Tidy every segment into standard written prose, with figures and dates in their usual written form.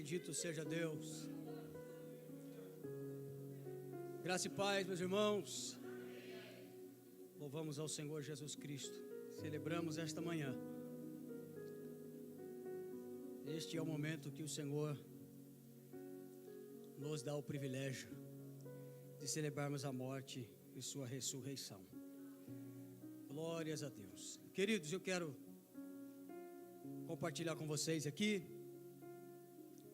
Bendito seja Deus. Graça e paz, meus irmãos. Louvamos ao Senhor Jesus Cristo. Celebramos esta manhã. Este é o momento que o Senhor nos dá o privilégio de celebrarmos a morte e sua ressurreição. Glórias a Deus. Queridos, eu quero compartilhar com vocês aqui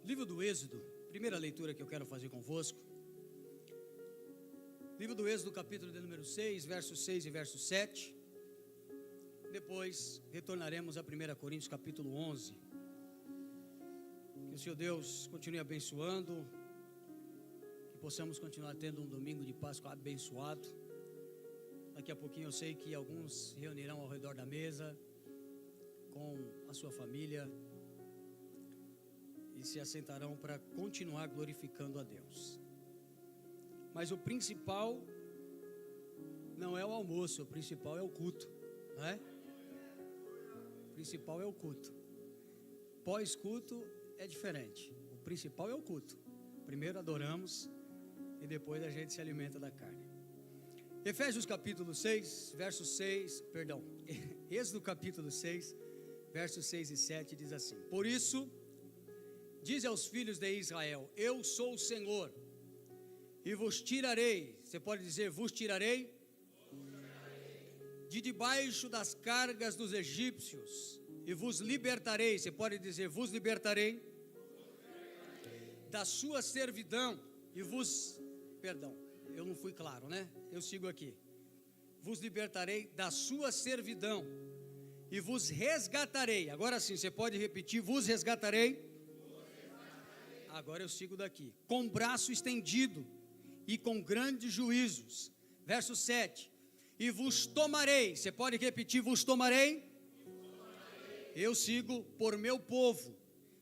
livro do Êxodo, primeira leitura que eu quero fazer convosco. Livro do Êxodo, capítulo de número 6, versos 6 e verso 7. Depois retornaremos a 1 Coríntios, capítulo 11. Que o Senhor Deus continue abençoando, que possamos continuar tendo um domingo de Páscoa abençoado. Daqui a pouquinho eu sei que alguns se reunirão ao redor da mesa com a sua família e se assentarão para continuar glorificando a Deus. Mas o principal não é o almoço, o principal é o culto, não é? O principal é o culto. Pós-culto é diferente. O principal é o culto. Primeiro adoramos e depois a gente se alimenta da carne. Efésios capítulo 6, verso 6, perdão, Êxodo capítulo 6, versos 6 e 7 diz assim: Por isso, diz aos filhos de Israel: Eu sou o Senhor, e vos tirarei, você pode dizer, vos tirarei, de debaixo das cargas dos egípcios, e vos libertarei, você pode dizer, vos libertarei, da sua servidão, e vos, perdão, eu não fui claro, né? Eu sigo aqui. Vos libertarei da sua servidão e vos resgatarei. Agora sim, você pode repetir, vos resgatarei. Agora eu sigo daqui. Com braço estendido e com grandes juízos. Verso 7. E vos tomarei. Você pode repetir, vos tomarei. Eu sigo por meu povo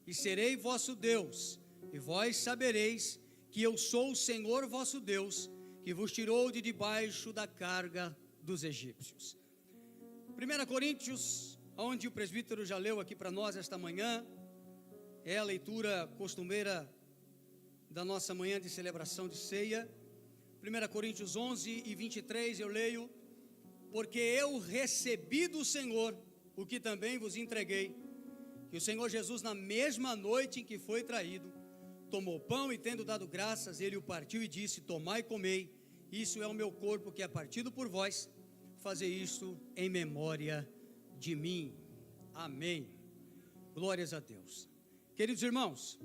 e serei vosso Deus. E vós sabereis que eu sou o Senhor vosso Deus, que vos tirou de debaixo da carga dos egípcios. 1 Coríntios, onde o presbítero já leu aqui para nós esta manhã, é a leitura costumeira da nossa manhã de celebração de ceia. 1 Coríntios 11 e 23 eu leio: Porque eu recebi do Senhor o que também vos entreguei, que o Senhor Jesus, na mesma noite em que foi traído, tomou pão e, tendo dado graças, ele o partiu e disse: Tomai e comei, isso é o meu corpo que é partido por vós, fazei isto em memória de mim. Amém. Glórias a Deus. Queridos irmãos,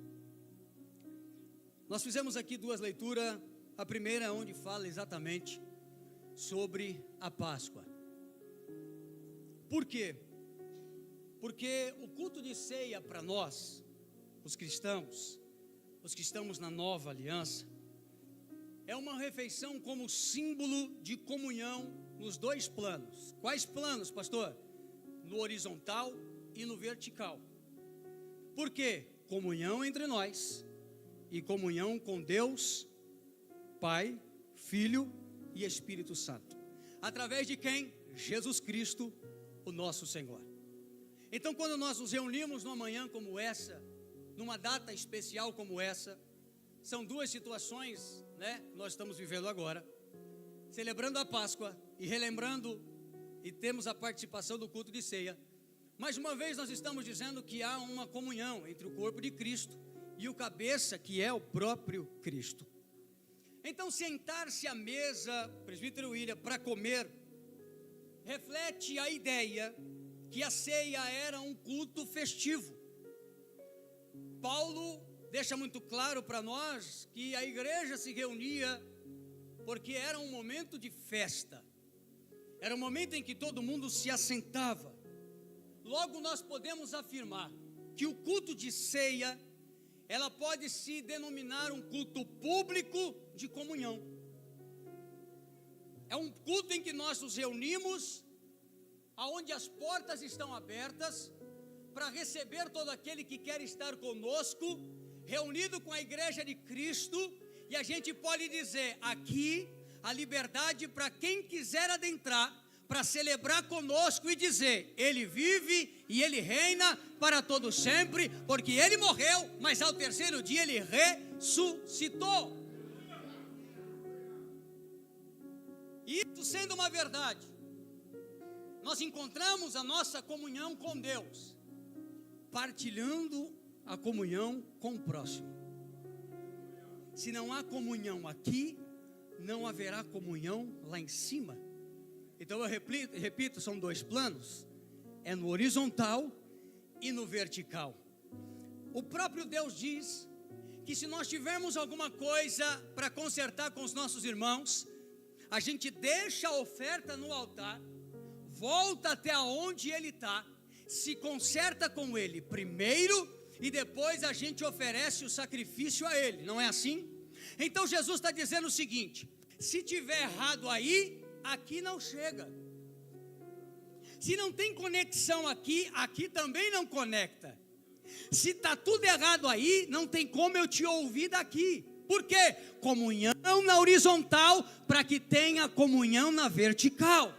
nós fizemos aqui duas leituras. A primeira é onde fala exatamente sobre a Páscoa. Por quê? Porque o culto de ceia para nós, os cristãos, os que estamos na nova aliança, é uma refeição como símbolo de comunhão nos dois planos. Quais planos, pastor? No horizontal e no vertical. Por quê? Comunhão entre nós e comunhão com Deus, Pai, Filho e Espírito Santo. Através de quem? Jesus Cristo, o nosso Senhor. Então, quando nós nos reunimos numa manhã como essa, numa data especial como essa, são duas situações, né? Nós estamos vivendo agora, celebrando a Páscoa e relembrando, e temos a participação do culto de ceia. Mais uma vez nós estamos dizendo que há uma comunhão entre o corpo de Cristo e o cabeça, que é o próprio Cristo. Então, sentar-se à mesa, presbítero William, para comer, reflete a ideia que a ceia era um culto festivo. Paulo deixa muito claro para nós que a igreja se reunia porque era um momento de festa, era um momento em que todo mundo se assentava. Logo nós podemos afirmar que o culto de ceia, ela pode se denominar um culto público de comunhão. É um culto em que nós nos reunimos, aonde as portas estão abertas para receber todo aquele que quer estar conosco, reunido com a igreja de Cristo, e a gente pode dizer aqui a liberdade para quem quiser adentrar, para celebrar conosco e dizer: Ele vive e Ele reina para todo sempre, porque Ele morreu, mas ao terceiro dia Ele ressuscitou. Isso sendo uma verdade, nós encontramos a nossa comunhão com Deus, partilhando a comunhão com o próximo. Se não há comunhão aqui, não haverá comunhão lá em cima. Então eu repito, são dois planos, é no horizontal e no vertical. O próprio Deus diz que se nós tivermos alguma coisa para consertar com os nossos irmãos, a gente deixa a oferta no altar, volta até onde ele está, se conserta com ele primeiro e depois a gente oferece o sacrifício a ele, não é assim? Então Jesus está dizendo o seguinte: se tiver errado aí, aqui não chega. Se não tem conexão aqui, aqui também não conecta. Se está tudo errado aí, não tem como eu te ouvir daqui. Por quê? Comunhão na horizontal, para que tenha comunhão na vertical.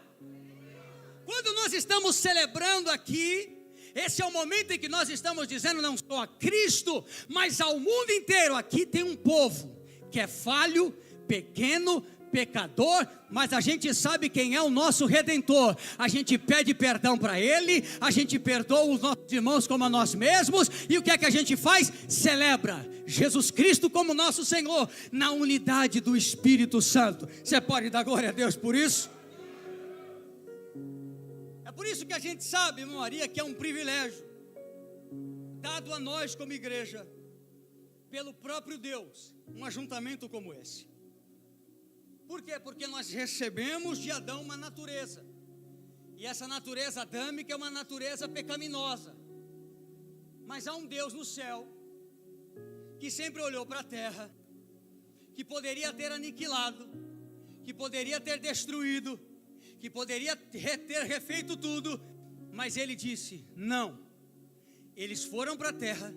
Quando nós estamos celebrando aqui, esse é o momento em que nós estamos dizendo não só a Cristo, mas ao mundo inteiro. Aqui tem um povo que é falho, pequeno, pecador, mas a gente sabe quem é o nosso Redentor. A gente pede perdão para Ele, a gente perdoa os nossos irmãos como a nós mesmos, e o que é que a gente faz? Celebra Jesus Cristo como nosso Senhor, na unidade do Espírito Santo. Você pode dar glória a Deus por isso? É por isso que a gente sabe, irmã Maria, que é um privilégio dado a nós como igreja, pelo próprio Deus, um ajuntamento como esse. Por quê? Porque nós recebemos de Adão uma natureza, e essa natureza adâmica é uma natureza pecaminosa, mas há um Deus no céu, que sempre olhou para a terra, que poderia ter aniquilado, que poderia ter destruído, que poderia ter refeito tudo, mas Ele disse: não, eles foram para a terra,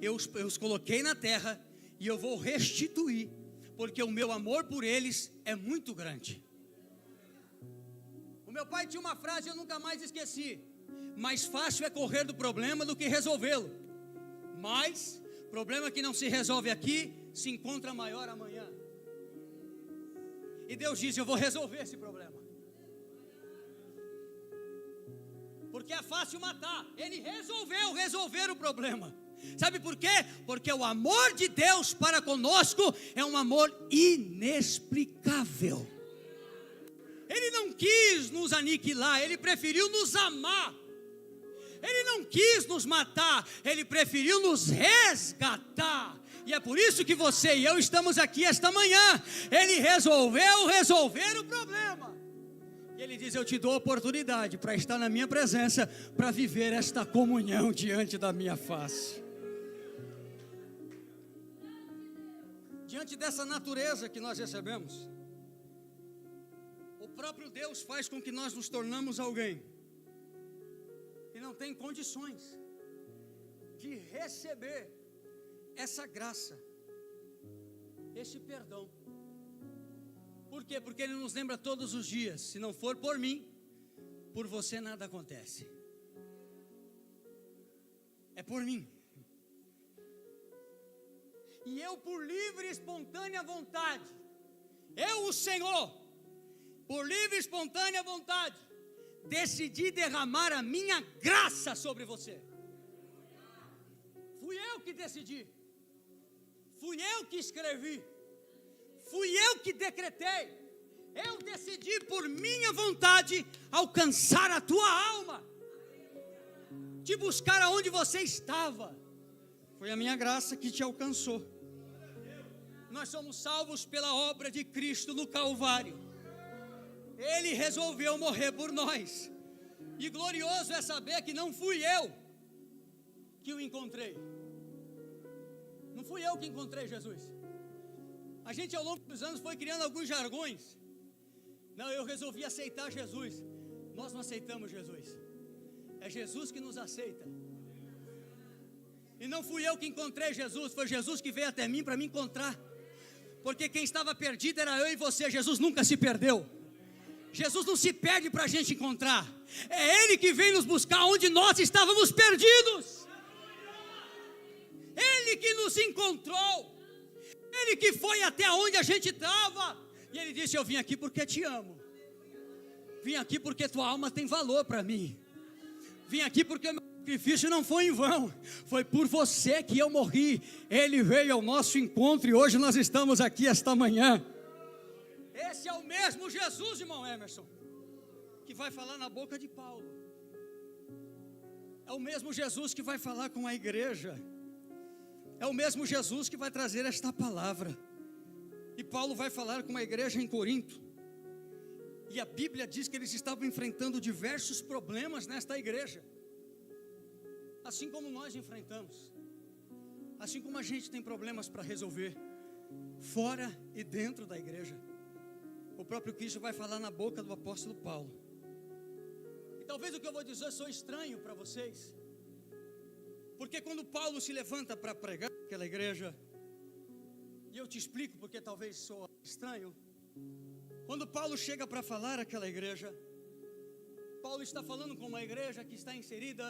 eu os coloquei na terra, e eu vou restituir, porque o meu amor por eles é muito grande. O meu pai tinha uma frase, eu nunca mais esqueci: mais fácil é correr do problema do que resolvê-lo, mas problema que não se resolve aqui, se encontra maior amanhã. E Deus diz: eu vou resolver esse problema, porque é fácil matar. Ele resolveu resolver o problema. Sabe por quê? Porque o amor de Deus para conosco é um amor inexplicável. Ele não quis nos aniquilar, Ele preferiu nos amar. Ele não quis nos matar, Ele preferiu nos resgatar. E é por isso que você e eu estamos aqui esta manhã. Ele resolveu resolver o problema. E Ele diz: eu te dou oportunidade para estar na minha presença, para viver esta comunhão diante da minha face. Diante dessa natureza que nós recebemos, o próprio Deus faz com que nós nos tornamos alguém que não tem condições de receber essa graça, esse perdão. Por quê? Porque Ele nos lembra todos os dias: se não for por mim, por você nada acontece. É por mim. E eu, por livre e espontânea vontade, eu, o Senhor, por livre e espontânea vontade, decidi derramar a minha graça sobre você. Fui eu que decidi, fui eu que escrevi, fui eu que decretei. Eu decidi por minha vontade alcançar a tua alma, te buscar aonde você estava. Foi a minha graça que te alcançou. Nós somos salvos pela obra de Cristo no Calvário. Ele resolveu morrer por nós. E glorioso é saber que não fui eu que o encontrei. Não fui eu que encontrei Jesus. A gente ao longo dos anos foi criando alguns jargões. Não, eu resolvi aceitar Jesus. Nós não aceitamos Jesus. É Jesus que nos aceita. E não fui eu que encontrei Jesus, foi Jesus que veio até mim para me encontrar. Porque quem estava perdido era eu e você. Jesus nunca se perdeu. Jesus não se perde para a gente encontrar. É Ele que vem nos buscar onde nós estávamos perdidos. Ele que nos encontrou. Ele que foi até onde a gente estava. E Ele disse: eu vim aqui porque te amo. Vim aqui porque tua alma tem valor para mim. Vim aqui porque o meu sacrifício não foi em vão. Foi por você que eu morri. Ele veio ao nosso encontro e hoje nós estamos aqui esta manhã. Esse é o mesmo Jesus, irmão Emerson, que vai falar na boca de Paulo. É o mesmo Jesus que vai falar com a igreja. É o mesmo Jesus que vai trazer esta palavra. E Paulo vai falar com a igreja em Corinto. E a Bíblia diz que eles estavam enfrentando diversos problemas nesta igreja. Assim como nós enfrentamos. Assim como a gente tem problemas para resolver, fora e dentro da igreja. O próprio Cristo vai falar na boca do apóstolo Paulo. E talvez o que eu vou dizer soe estranho para vocês. Porque quando Paulo se levanta para pregar naquela igreja, e eu te explico porque talvez soa estranho. Quando Paulo chega para falar àquela igreja, Paulo está falando com uma igreja que está inserida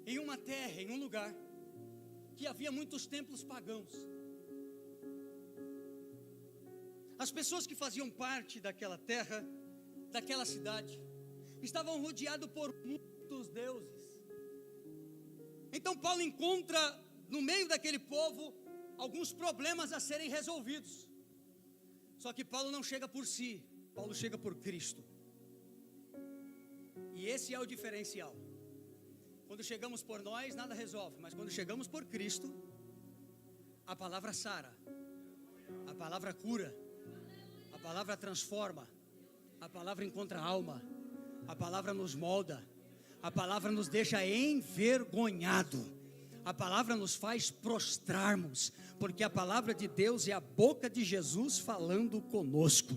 em uma terra, em um lugar, que havia muitos templos pagãos. As pessoas que faziam parte daquela terra, daquela cidade, estavam rodeados por muitos deuses. Então Paulo encontra no meio daquele povo alguns problemas a serem resolvidos. Só que Paulo não chega por si, Paulo chega por Cristo. E esse é o diferencial. Quando chegamos por nós, nada resolve, mas quando chegamos por Cristo, a palavra sara, a palavra cura, a palavra transforma, a palavra encontra alma, a palavra nos molda, a palavra nos deixa envergonhado. A palavra nos faz prostrarmos, porque a palavra de Deus é a boca de Jesus falando conosco.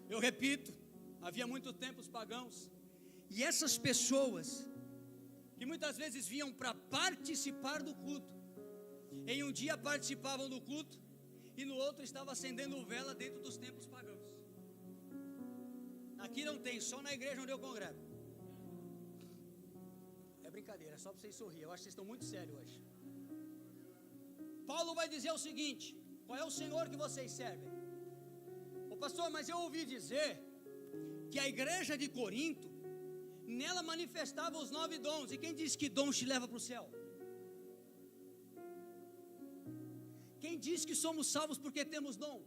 Eu repito, havia muito tempo os pagãos, e essas pessoas, que muitas vezes vinham para participar do culto, em um dia participavam do culto, e no outro estava acendendo vela dentro dos templos pagãos. Aqui não tem, só na igreja onde eu congrego. Brincadeira, só para vocês sorrirem. Eu acho que vocês estão muito sérios hoje. Paulo vai dizer o seguinte: qual é o Senhor que vocês servem? Ô pastor, mas eu ouvi dizer que a igreja de Corinto, nela manifestava os 9 dons. E quem disse que dons te leva para o céu? Quem disse que somos salvos porque temos dom?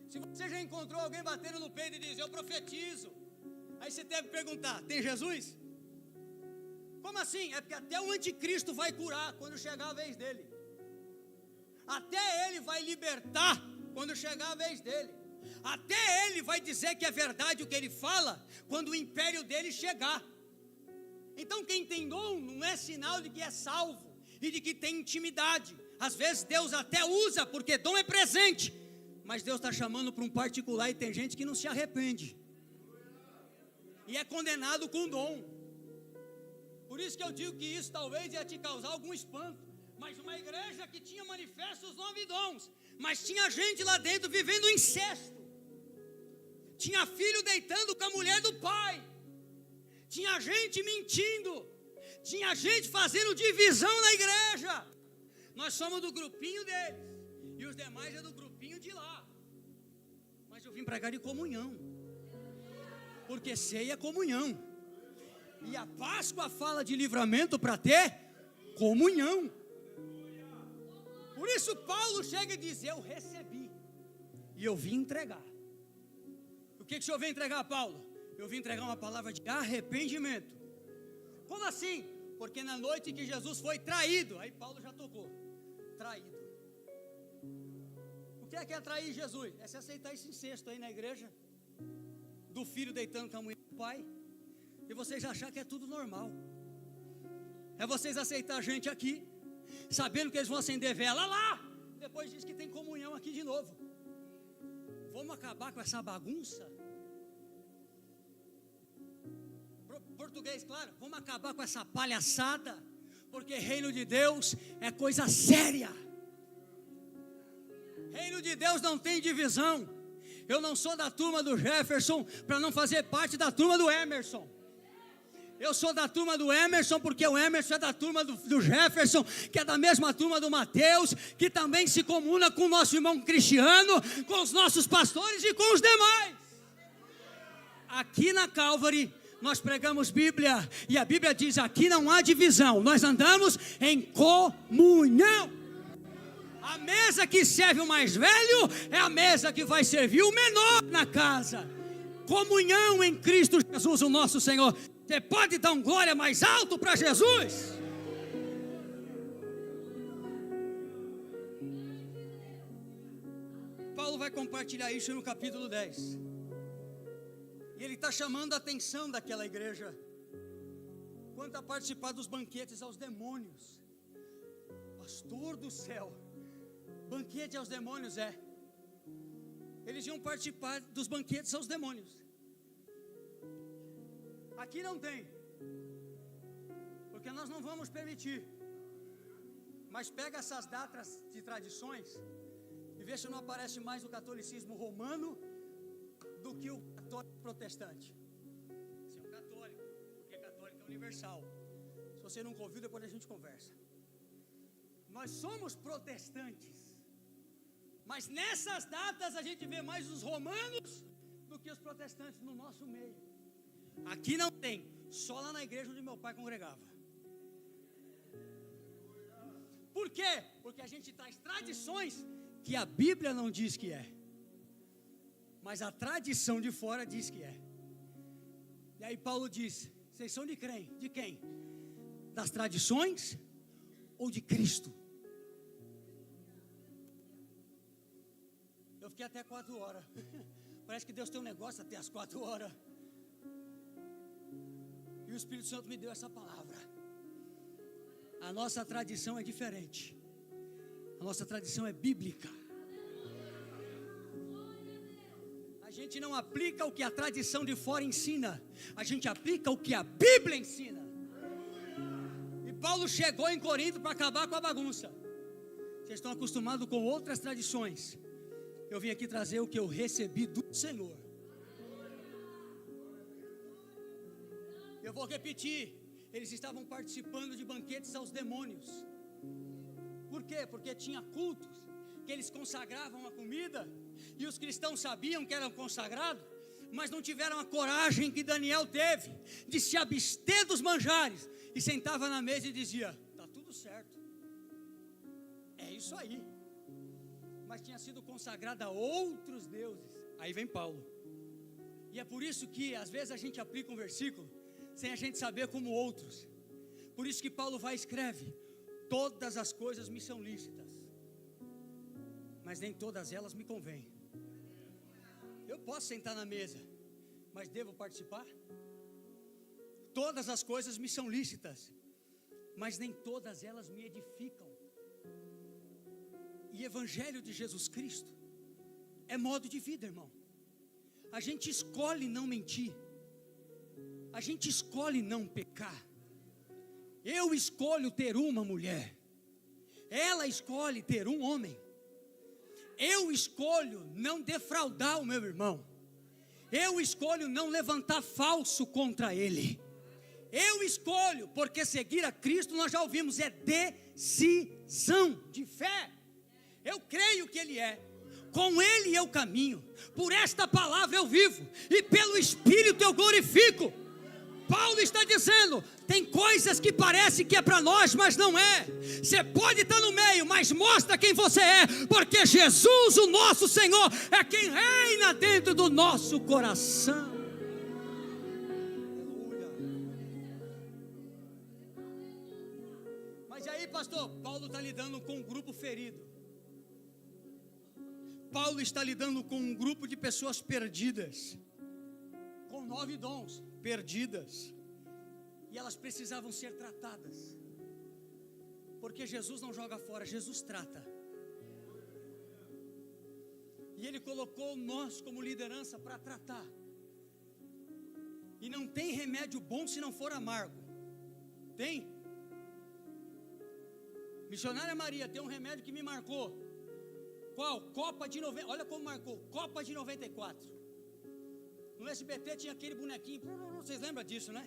Se você já encontrou alguém batendo no peito e diz: eu profetizo, aí você deve perguntar: tem Jesus? Como assim? É porque até o anticristo vai curar quando chegar a vez dele. Até ele vai libertar quando chegar a vez dele. Até ele vai dizer que é verdade o que ele fala quando o império dele chegar. Então quem tem dom não é sinal de que é salvo e de que tem intimidade. Às vezes Deus até usa, porque dom é presente, mas Deus está chamando para um particular e tem gente que não se arrepende e é condenado com dom. Por isso que eu digo que isso talvez ia te causar algum espanto. Mas uma igreja que tinha manifesto os 9 dons, mas tinha gente lá dentro vivendo incesto. Tinha filho deitando com a mulher do pai. Tinha gente mentindo. Tinha gente fazendo divisão na igreja. Nós somos do grupinho deles, e os demais é do grupinho de lá. Mas eu vim pregar de comunhão, porque ceia é comunhão. E a Páscoa fala de livramento para ter comunhão. Por isso Paulo chega e diz: eu recebi e eu vim entregar. O que o senhor veio entregar, Paulo? Eu vim entregar uma palavra de arrependimento. Como assim? Porque na noite que Jesus foi traído, aí Paulo já tocou, traído. O que é trair Jesus? É se aceitar esse incesto aí na igreja, do filho deitando com a mulher do pai, e vocês achar que é tudo normal. É vocês aceitar a gente aqui, sabendo que eles vão acender vela lá, depois diz que tem comunhão aqui de novo. Vamos acabar com essa bagunça? Português, claro, vamos acabar com essa palhaçada, porque reino de Deus é coisa séria. Reino de Deus não tem divisão. Eu não sou da turma do Jefferson para não fazer parte da turma do Emerson. Eu sou da turma do Emerson porque o Emerson é da turma do Jefferson, que é da mesma turma do Mateus, que também se comuna com o nosso irmão Cristiano, com os nossos pastores e com os demais. Aqui na Calvary nós pregamos Bíblia, e a Bíblia diz: aqui não há divisão, nós andamos em comunhão. A mesa que serve o mais velho é a mesa que vai servir o menor na casa. Comunhão em Cristo Jesus, o nosso Senhor. Você pode dar um glória mais alto para Jesus? Paulo vai compartilhar isso no capítulo 10. E ele está chamando a atenção daquela igreja quanto a participar dos banquetes aos demônios. Pastor do céu, banquete aos demônios é. Eles iam participar dos banquetes aos demônios. Aqui não tem, porque nós não vamos permitir. Mas pega essas datas de tradições e vê se não aparece mais o catolicismo romano do que o católico protestante. Você é um católico, porque católico é universal. Se você nunca ouviu, depois a gente conversa. Nós somos protestantes, mas nessas datas a gente vê mais os romanos do que os protestantes no nosso meio. Aqui não tem, só lá na igreja onde meu pai congregava. Por quê? Porque a gente traz tradições que a Bíblia não diz que é, mas a tradição de fora diz que é. E aí Paulo diz: vocês são de quem? Das tradições ou de Cristo? Eu fiquei até 4 horas. Parece que Deus tem um negócio até as 4 horas. E o Espírito Santo me deu essa palavra. A nossa tradição é diferente. A nossa tradição é bíblica. A gente não aplica o que a tradição de fora ensina. A gente aplica o que a Bíblia ensina. E Paulo chegou em Corinto para acabar com a bagunça. Vocês estão acostumados com outras tradições. Eu vim aqui trazer o que eu recebi do Senhor. Eu vou repetir. Eles estavam participando de banquetes aos demônios. Por quê? Porque tinha cultos que eles consagravam a comida, e os cristãos sabiam que eram consagrados, mas não tiveram a coragem que Daniel teve de se abster dos manjares, e sentava na mesa e dizia: está tudo certo, é isso aí. Mas tinha sido consagrada a outros deuses. Aí vem Paulo. E é por isso que às vezes a gente aplica um versículo sem a gente saber como outros. Por isso que Paulo vai e escreve: todas as coisas me são lícitas, mas nem todas elas me convêm. Eu posso sentar na mesa, mas devo participar? Todas as coisas me são lícitas, mas nem todas elas me edificam. E Evangelho de Jesus Cristo é modo de vida, irmão. A gente escolhe não mentir, a gente escolhe não pecar. Eu escolho ter uma mulher, ela escolhe ter um homem. Eu escolho não defraudar o meu irmão, eu escolho não levantar falso contra ele. Eu escolho, porque seguir a Cristo, nós já ouvimos, é decisão de fé. Eu creio que Ele é, com Ele eu caminho, por esta palavra eu vivo, e pelo Espírito eu glorifico. Paulo está dizendo: tem coisas que parece que é para nós, mas não é. Você pode estar no meio, mas mostra quem você é, porque Jesus, o nosso Senhor, é quem reina dentro do nosso coração. Mas aí, pastor, Paulo está lidando com um grupo ferido. Paulo está lidando com um grupo de pessoas perdidas, com 9 dons, perdidas, e elas precisavam ser tratadas, porque Jesus não joga fora, Jesus trata. E Ele colocou nós como liderança para tratar. E não tem remédio bom se não for amargo. Tem? Missionária Maria tem um remédio que me marcou. Qual? Copa de 90. Olha como marcou. Copa de 94. No SBT tinha aquele bonequinho. Vocês lembram disso, né?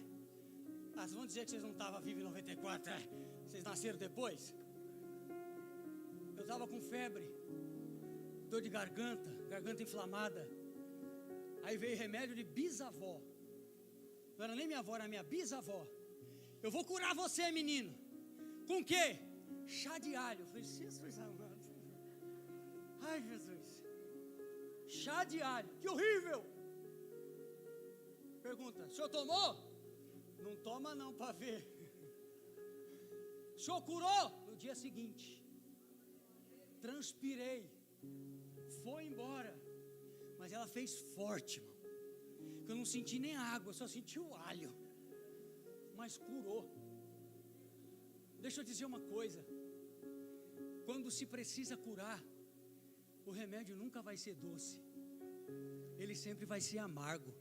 Vocês vão dizer que vocês não estavam vivos em 94. Vocês nasceram depois. Eu estava com febre, dor de garganta, garganta inflamada. Aí veio remédio de bisavó. Não era nem minha avó, era minha bisavó. Eu vou curar você, menino. Com o quê? Chá de alho. Eu falei, Jesus amado. Ai, Jesus. Chá de alho. Que horrível. Pergunta, o senhor tomou? Não toma não para ver. O senhor curou? No dia seguinte. Transpirei. Foi embora. Mas ela fez forte, irmão. Eu não senti nem água, só senti o alho. Mas curou. Deixa eu dizer uma coisa. Quando se precisa curar, o remédio nunca vai ser doce. Ele sempre vai ser amargo.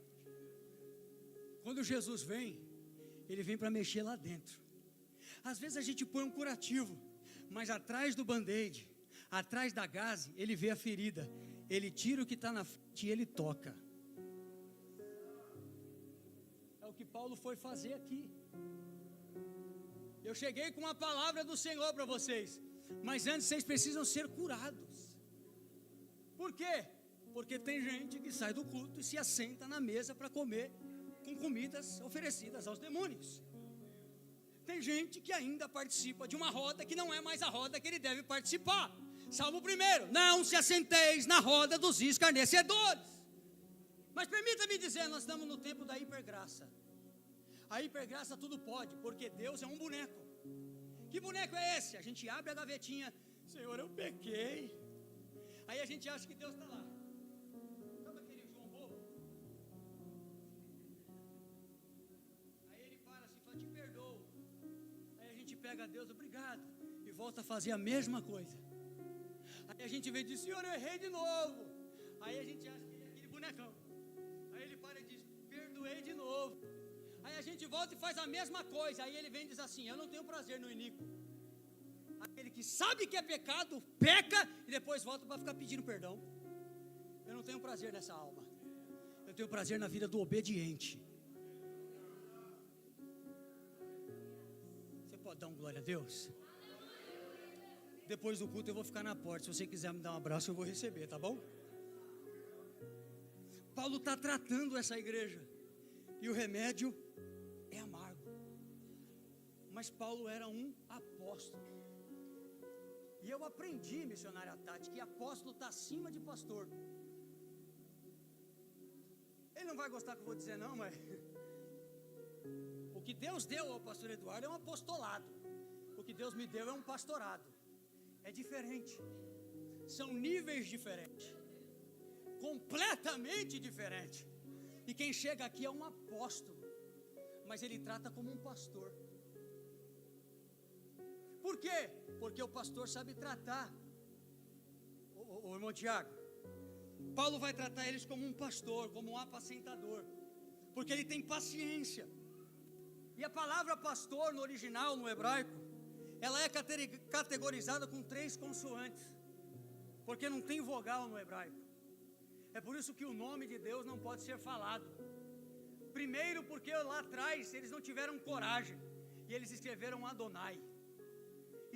Quando Jesus vem, Ele vem para mexer lá dentro. Às vezes a gente põe um curativo, mas atrás do band-aid, atrás da gaze, Ele vê a ferida. Ele tira o que está na frente e Ele toca. É o que Paulo foi fazer aqui. Eu cheguei com a palavra do Senhor para vocês, mas antes vocês precisam ser curados. Por quê? Porque tem gente que sai do culto e se assenta na mesa para comer com comidas oferecidas aos demônios. Tem gente que ainda participa de uma roda que não é mais a roda que ele deve participar. Salmo 1: não se assenteis na roda dos escarnecedores. Mas permita-me dizer, nós estamos no tempo da hipergraça. A hipergraça tudo pode, porque Deus é um boneco. Que boneco é esse? A gente abre a gavetinha, Senhor, eu pequei. Aí a gente acha que Deus está lá. Sabe aquele João bobo? Aí ele para assim e fala, te perdoo. Aí a gente pega Deus, obrigado, e volta a fazer a mesma coisa. Aí a gente vem e diz, Senhor, eu errei de novo. Aí a gente acha que ele é aquele bonecão. Aí ele para e diz, perdoei de novo. Aí a gente volta e faz a mesma coisa. Aí ele vem e diz assim, eu não tenho prazer no iníquo. Aquele que sabe que é pecado, peca e depois volta para ficar pedindo perdão. Eu não tenho prazer nessa alma. Eu tenho prazer na vida do obediente. Você pode dar um glória a Deus? Depois do culto eu vou ficar na porta. Se você quiser me dar um abraço, eu vou receber, tá bom? Paulo está tratando essa igreja. E o remédio é amargo. Mas Paulo era um apóstolo. E eu aprendi, missionária Tati, que apóstolo está acima de pastor. Ele não vai gostar que eu vou dizer não, mas o que Deus deu ao pastor Eduardo é um apostolado. O que Deus me deu é um pastorado. É diferente. São níveis diferentes. Completamente diferentes. E quem chega aqui é um apóstolo, mas ele trata como um pastor. Por quê? Porque o pastor sabe tratar. O irmão Tiago, Paulo vai tratar eles como um pastor, como um apacentador, porque ele tem paciência. E a palavra pastor no original, no hebraico, ela é categorizada com 3 consoantes, porque não tem vogal no hebraico. É por isso que o nome de Deus não pode ser falado. Primeiro porque lá atrás eles não tiveram coragem, e eles escreveram Adonai.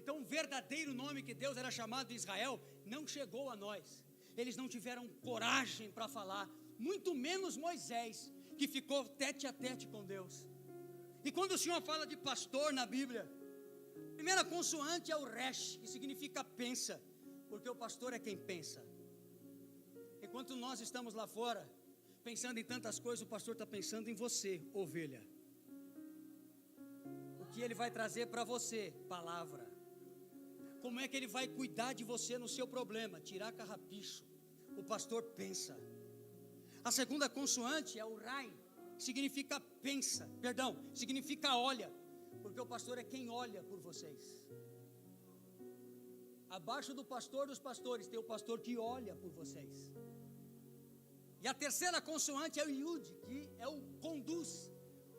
Então o verdadeiro nome que Deus era chamado de Israel não chegou a nós. Eles não tiveram coragem para falar, muito menos Moisés, que ficou tete a tete com Deus. E quando o Senhor fala de pastor na Bíblia, a primeira consoante é o resh, que significa pensa, porque o pastor é quem pensa. Enquanto nós estamos lá fora, pensando em tantas coisas, o pastor está pensando em você, ovelha. O que ele vai trazer para você? Palavra. Como é que ele vai cuidar de você no seu problema? Tirar carrapicho. O pastor pensa. A segunda consoante é o rai, que significa pensa, significa olha, porque o pastor é quem olha por vocês. Abaixo do pastor dos pastores tem o pastor que olha por vocês. E a terceira consoante é o Yud, que é o conduz,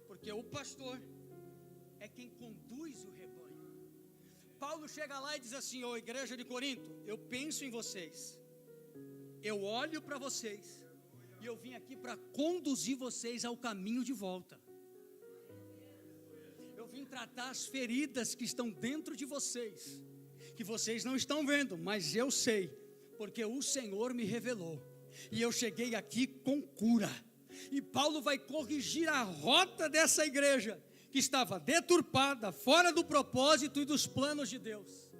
porque o pastor é quem conduz o rebanho. Paulo chega lá e diz assim, ô igreja de Corinto, eu penso em vocês. eu olho para vocês e eu vim aqui para conduzir vocês ao caminho de volta. Eu vim tratar as feridas que estão dentro de vocês, que vocês não estão vendo, mas eu sei, porque o Senhor me revelou. E eu cheguei aqui com cura. E Paulo vai corrigir a rota dessa igreja, que estava deturpada, fora do propósito e dos planos de Deus.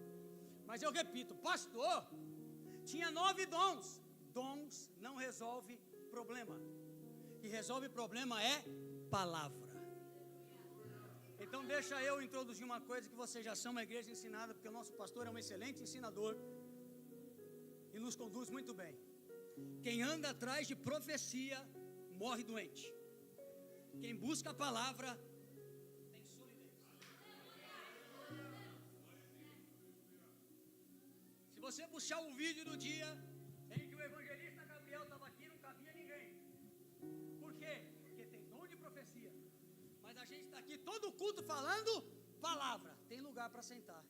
Mas eu repito, pastor, tinha 9 dons. Dons não resolve problema. O que resolve problema é palavra. Então deixa eu introduzir uma coisa que vocês já são uma igreja ensinada, porque o nosso pastor é um excelente ensinador e nos conduz muito bem. Quem anda atrás de profecia morre doente. Quem busca a palavra tem solidez. Se você puxar o vídeo do dia em que o evangelista Gabriel estava aqui, não cabia ninguém. Por quê? Porque tem dom de profecia. Mas a gente está aqui todo culto falando palavra. Tem lugar para sentar.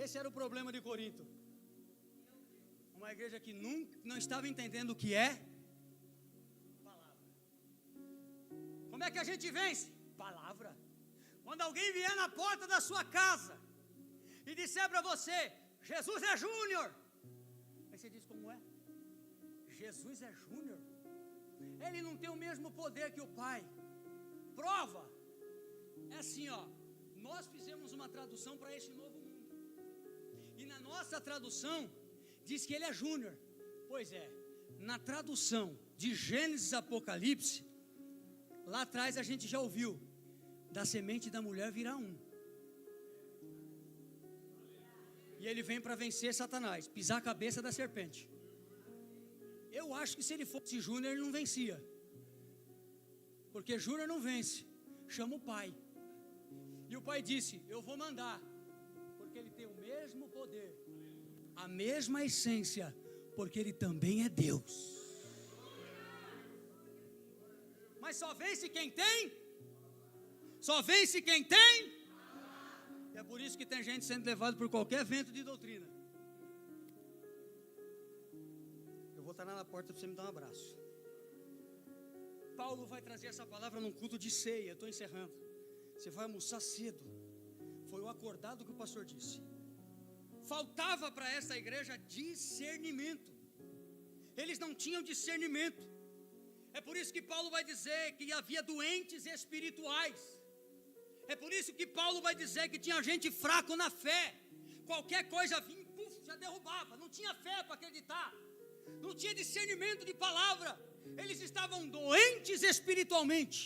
Esse era o problema de Corinto. Uma igreja que não estava entendendo o que é palavra. Como é que a gente vence? Palavra. Quando alguém vier na porta da sua casa e disser para você, Jesus é Júnior, aí você diz, como é? Jesus é Júnior? Ele não tem o mesmo poder que o Pai. Prova. É assim, ó. Nós fizemos uma tradução para esse novo mundo. E na nossa tradução diz que ele é Júnior. Pois é, na tradução de Gênesis Apocalipse, lá atrás a gente já ouviu, da semente da mulher virá um. E ele vem para vencer Satanás, pisar a cabeça da serpente. Eu acho que se ele fosse Júnior, ele não vencia. Porque Júnior não vence, chama o pai. E o pai disse, eu vou mandar, porque ele tem o mesmo poder, a mesma essência, porque ele também é Deus. Mas só vence quem tem? Só vence quem tem? É por isso que tem gente sendo levado por qualquer vento de doutrina. Eu vou estar lá na porta para você me dar um abraço. Paulo vai trazer essa palavra num culto de ceia. Eu estou encerrando. Você vai almoçar cedo. Foi o acordado que o pastor disse. Faltava para essa igreja discernimento. Eles não tinham discernimento. É por isso que Paulo vai dizer que havia doentes espirituais. É por isso que Paulo vai dizer que tinha gente fraco na fé. Qualquer coisa vinha, já derrubava. Não tinha fé para acreditar. Não tinha discernimento de palavra. Eles estavam doentes espiritualmente,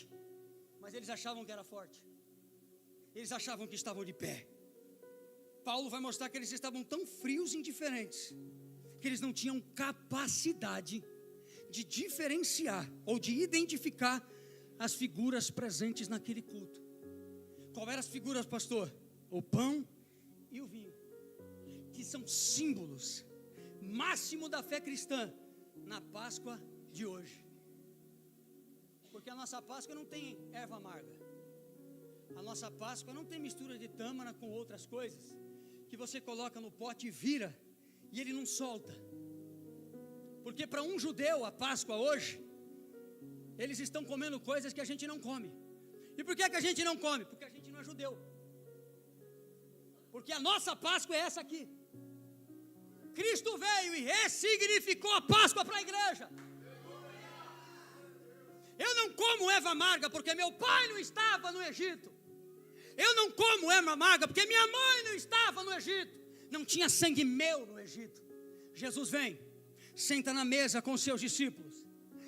mas eles achavam que era forte. Eles achavam que estavam de pé. Paulo vai mostrar que eles estavam tão frios e indiferentes, que eles não tinham capacidade de diferenciar ou de identificar as figuras presentes naquele culto. Qual eram as figuras, pastor? O pão e o vinho, que são símbolos máximo da fé cristã na Páscoa de hoje. Porque a nossa Páscoa não tem erva amarga. A nossa Páscoa não tem mistura de tâmara com outras coisas que você coloca no pote e vira e ele não solta. Porque para um judeu a Páscoa hoje, eles estão comendo coisas que a gente não come. E por que a gente não come? Porque a gente não é judeu. Porque a nossa Páscoa é essa aqui. Cristo veio e ressignificou a Páscoa para a igreja. Eu não como erva amarga porque meu pai não estava no Egito. Eu não como erva amarga porque minha mãe não estava no Egito. Não tinha sangue meu no Egito. Jesus vem, senta na mesa com seus discípulos.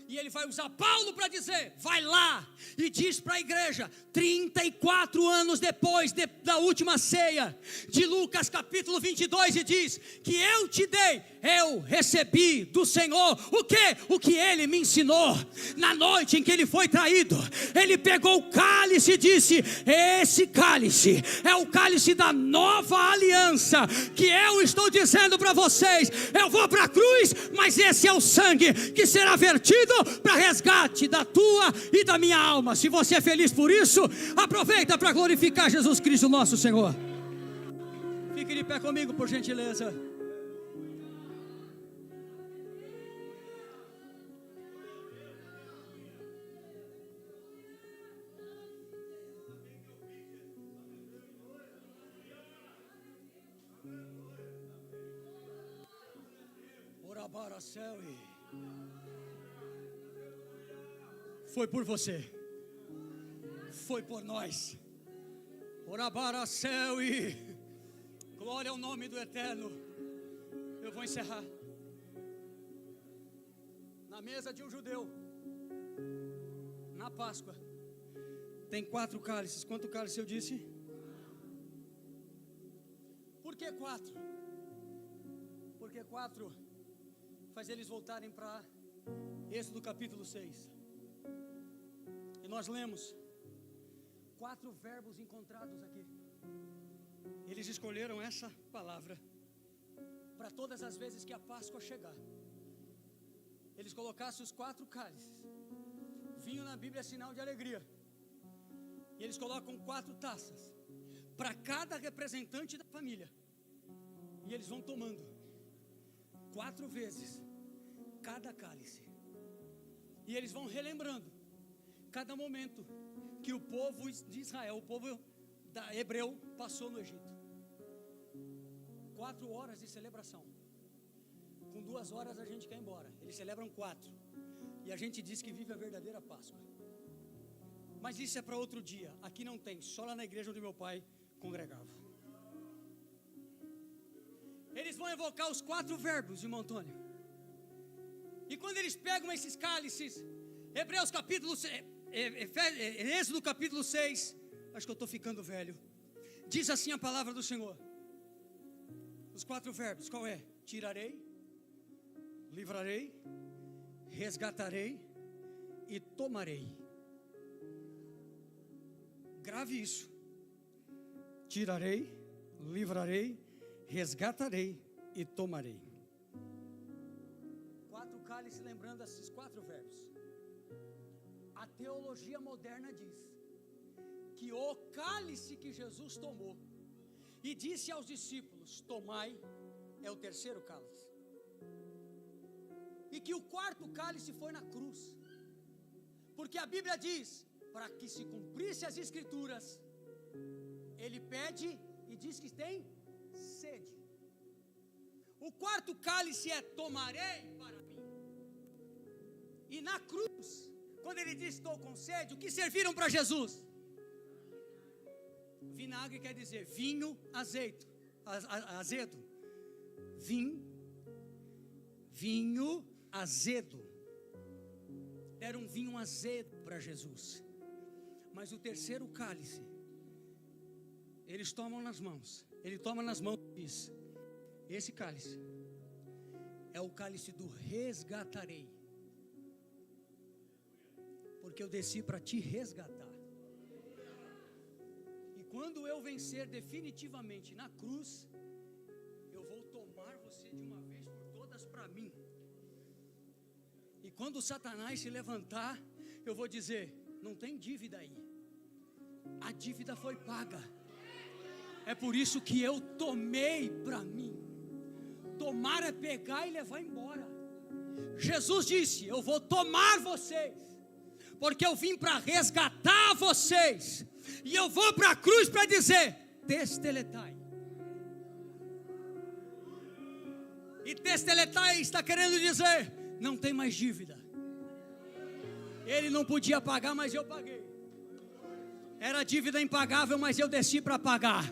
E ele vai usar Paulo para dizer, vai lá e diz para a igreja, 34 anos depois da última ceia, de Lucas capítulo 22, e diz, que eu te dei, eu recebi do Senhor, o quê? O que ele me ensinou, na noite em que ele foi traído, ele pegou o cálice e disse, esse cálice é o cálice da nova aliança, que eu estou dizendo para vocês, eu vou para a cruz, mas esse é o sangue que será vertido para resgate da tua e da minha alma. Se você é feliz por isso, aproveita para glorificar Jesus Cristo nosso Senhor. Fique de pé comigo, por gentileza. Orabaracel e foi por você, foi por nós. Orabaracel e glória ao nome do Eterno. Eu vou encerrar. Na mesa de um judeu, na Páscoa, tem 4 cálices. Quanto cálice eu disse? Por que 4? Porque 4 faz eles voltarem para Êxodo capítulo 6. E nós lemos 4 verbos encontrados aqui. Eles escolheram essa palavra para todas as vezes que a Páscoa chegar, eles colocassem os 4 cálices. Vinho na Bíblia é sinal de alegria. E eles colocam 4 taças para cada representante da família. E eles vão tomando 4 vezes cada cálice. E eles vão relembrando cada momento que o povo de Israel, o povo hebreu, passou no Egito. 4 horas de celebração. Com 2 horas a gente quer ir embora. Eles celebram 4. E a gente diz que vive a verdadeira Páscoa. Mas isso é para outro dia. Aqui não tem, só lá na igreja onde meu pai congregava. Eles vão evocar os 4 verbos, irmão Antônio. E quando eles pegam esses cálices, Hebreus capítulo 6, Êxodo capítulo 6, acho que eu estou ficando velho. Diz assim a palavra do Senhor. Os 4 verbos, qual é? Tirarei, livrarei, resgatarei e tomarei. Grave isso. Tirarei, livrarei, resgatarei e tomarei. 4 cálices, lembrando esses 4 verbos. A teologia moderna diz que o cálice que Jesus tomou e disse aos discípulos: tomai, é o 3º cálice. E que o 4º cálice foi na cruz. Porque a Bíblia diz, para que se cumprisse as escrituras, ele pede e diz que tem sede. O 4º cálice é tomarei para mim. E na cruz, quando ele diz estou com sede, o que serviram para Jesus? Vinagre quer dizer vinho azedo. Vinho azedo. Era um vinho azedo para Jesus. Mas o 3º cálice, eles tomam nas mãos. Ele toma nas mãos e diz: esse cálice é o cálice do resgatarei. Porque eu desci para te resgatar. E quando eu vencer definitivamente na cruz, eu vou tomar você de uma vez por todas para mim. E quando Satanás se levantar, eu vou dizer: não tem dívida aí. A dívida foi paga. É por isso que eu tomei para mim. Tomar é pegar e levar embora. Jesus disse: eu vou tomar vocês, porque eu vim para resgatar vocês. E eu vou para a cruz para dizer: testeletai. E testeletai está querendo dizer: não tem mais dívida. Ele não podia pagar, mas eu paguei. Era dívida impagável, mas eu desci para pagar.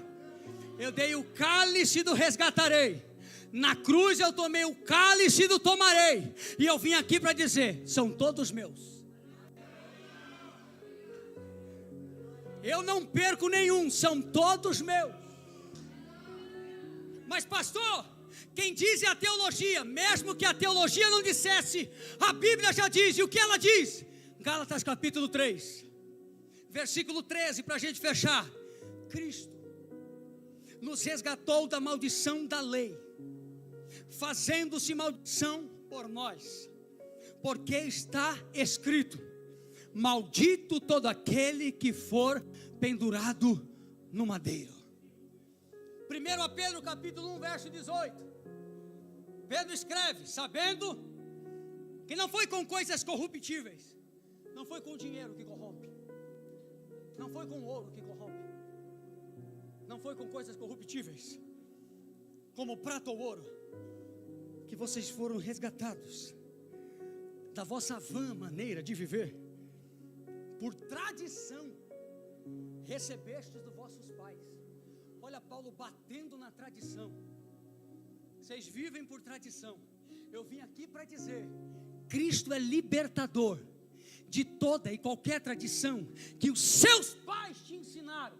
Eu dei o cálice do resgatarei. Na cruz eu tomei o cálice do tomarei. E eu vim aqui para dizer: são todos meus. Eu não perco nenhum, são todos meus. Mas pastor, quem diz é a teologia. Mesmo que a teologia não dissesse, a Bíblia já diz. E o que ela diz? Gálatas capítulo 3, versículo 13, para a gente fechar. Cristo nos resgatou da maldição da lei, fazendo-se maldição por nós, porque está escrito: maldito todo aquele que for pendurado no madeiro. 1 Pedro capítulo 1, verso 18. Pedro escreve: sabendo que não foi com coisas corruptíveis, não foi com dinheiro que corrompe, não foi com ouro que corrompe, não foi com coisas corruptíveis, como prata ou ouro, que vocês foram resgatados da vossa vã maneira de viver, por tradição recebestes dos vossos pais. Olha Paulo batendo na tradição. Vocês vivem por tradição. Eu vim aqui para dizer: Cristo é libertador de toda e qualquer tradição que os seus pais te ensinaram,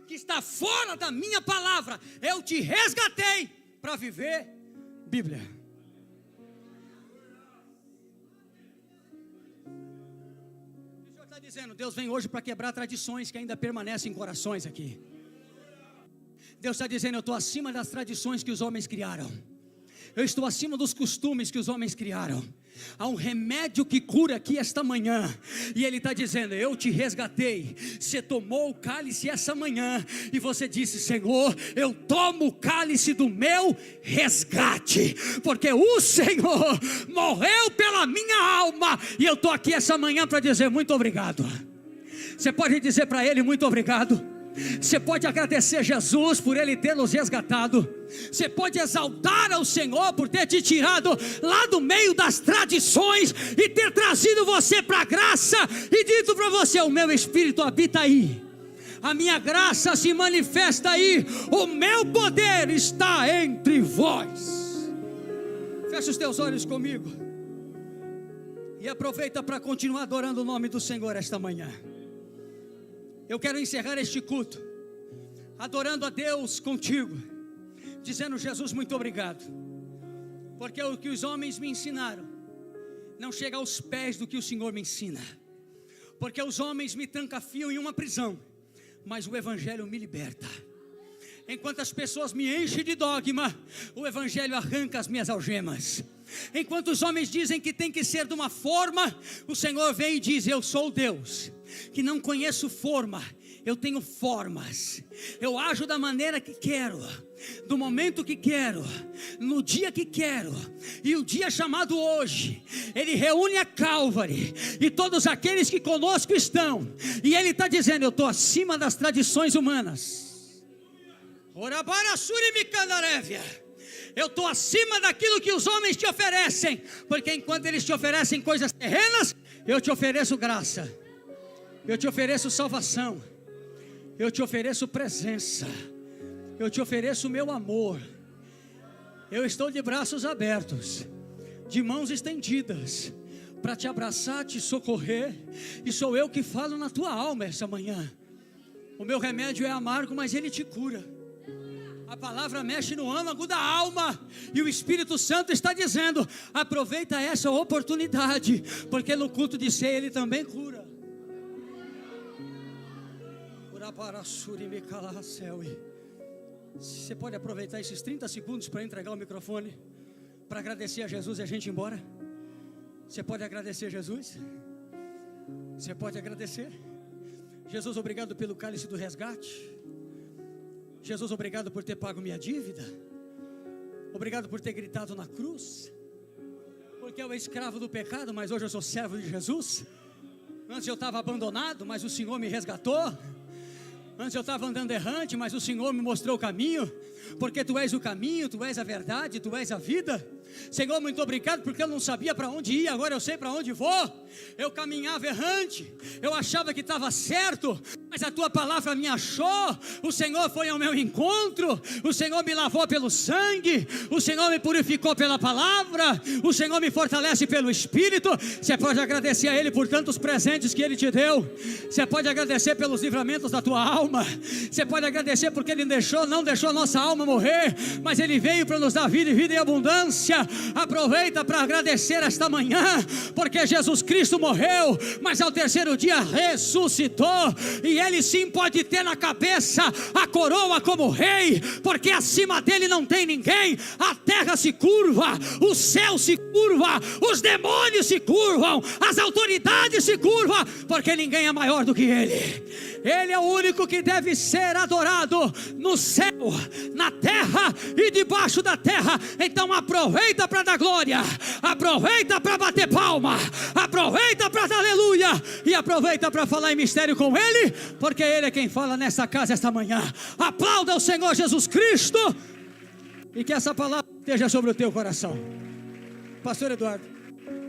que está fora da minha palavra. Eu te resgatei para viver Bíblia. O Senhor está dizendo: Deus vem hoje para quebrar tradições que ainda permanecem em corações aqui. Deus está dizendo: eu estou acima das tradições que os homens criaram. Eu estou acima dos costumes que os homens criaram. Há um remédio que cura aqui esta manhã, e Ele está dizendo: eu te resgatei. Você tomou o cálice essa manhã, e você disse: Senhor, eu tomo o cálice do meu resgate, porque o Senhor morreu pela minha alma, e eu estou aqui essa manhã para dizer muito obrigado. Você pode dizer para Ele muito obrigado. Você pode agradecer Jesus por Ele ter nos resgatado. Você pode exaltar ao Senhor por ter te tirado lá do meio das tradições e ter trazido você para a graça e dito para você: o meu Espírito habita aí, a minha graça se manifesta aí, o meu poder está entre vós. Fecha os teus olhos comigo e aproveita para continuar adorando o nome do Senhor esta manhã. Eu quero encerrar este culto adorando a Deus contigo, dizendo: Jesus, muito obrigado, porque o que os homens me ensinaram não chega aos pés do que o Senhor me ensina, porque os homens me trancafiam em uma prisão, mas o Evangelho me liberta. Enquanto as pessoas me enchem de dogma, o Evangelho arranca as minhas algemas. Enquanto os homens dizem que tem que ser de uma forma, o Senhor vem e diz: eu sou Deus que não conheço forma, eu tenho formas. Eu ajo da maneira que quero, do momento que quero, no dia que quero. E o dia chamado hoje, Ele reúne a Calvary e todos aqueles que conosco estão, e Ele está dizendo: eu estou acima das tradições humanas. Eu estou acima daquilo que os homens te oferecem, porque enquanto eles te oferecem coisas terrenas, eu te ofereço graça, eu te ofereço salvação, eu te ofereço presença, eu te ofereço o meu amor. Eu estou de braços abertos, de mãos estendidas, para te abraçar, te socorrer. E sou eu que falo na tua alma essa manhã. O meu remédio é amargo, mas ele te cura. A palavra mexe no âmago da alma, e o Espírito Santo está dizendo: aproveita essa oportunidade, porque no culto de ceia Ele também cura. Você pode aproveitar esses 30 segundos para entregar o microfone, para agradecer a Jesus e a gente ir embora? Você pode agradecer a Jesus? Você pode agradecer? Jesus, obrigado pelo cálice do resgate. Jesus, obrigado por ter pago minha dívida. Obrigado por ter gritado na cruz, porque eu era escravo do pecado, mas hoje eu sou servo de Jesus. Antes eu estava abandonado, mas o Senhor me resgatou. Antes eu estava andando errante, mas o Senhor me mostrou o caminho, porque Tu és o caminho, Tu és a verdade, Tu és a vida. Senhor, muito obrigado, porque eu não sabia para onde ir, agora eu sei para onde vou. Eu caminhava errante, eu achava que estava certo, mas a Tua palavra me achou. O Senhor foi ao meu encontro, o Senhor me lavou pelo sangue, o Senhor me purificou pela palavra, o Senhor me fortalece pelo Espírito. Você pode agradecer a Ele por tantos presentes que Ele te deu. Você pode agradecer pelos livramentos da tua alma. Você pode agradecer porque Ele não deixou nossa alma morrer, mas Ele veio para nos dar vida e vida em abundância. Aproveita para agradecer esta manhã, porque Jesus Cristo morreu, mas ao terceiro dia ressuscitou, e Ele sim pode ter na cabeça a coroa como rei, porque acima dele não tem ninguém. A terra se curva, o céu se curva, os demônios se curvam, as autoridades se curvam, porque ninguém é maior do que Ele. Ele é o único que deve ser adorado no céu, na terra e debaixo da terra. Então aproveita para dar glória, aproveita para bater palma, aproveita para dar aleluia, e aproveita para falar em mistério com Ele, porque Ele é quem fala nessa casa esta manhã. Aplauda o Senhor Jesus Cristo, e que essa palavra esteja sobre o teu coração. Pastor Eduardo.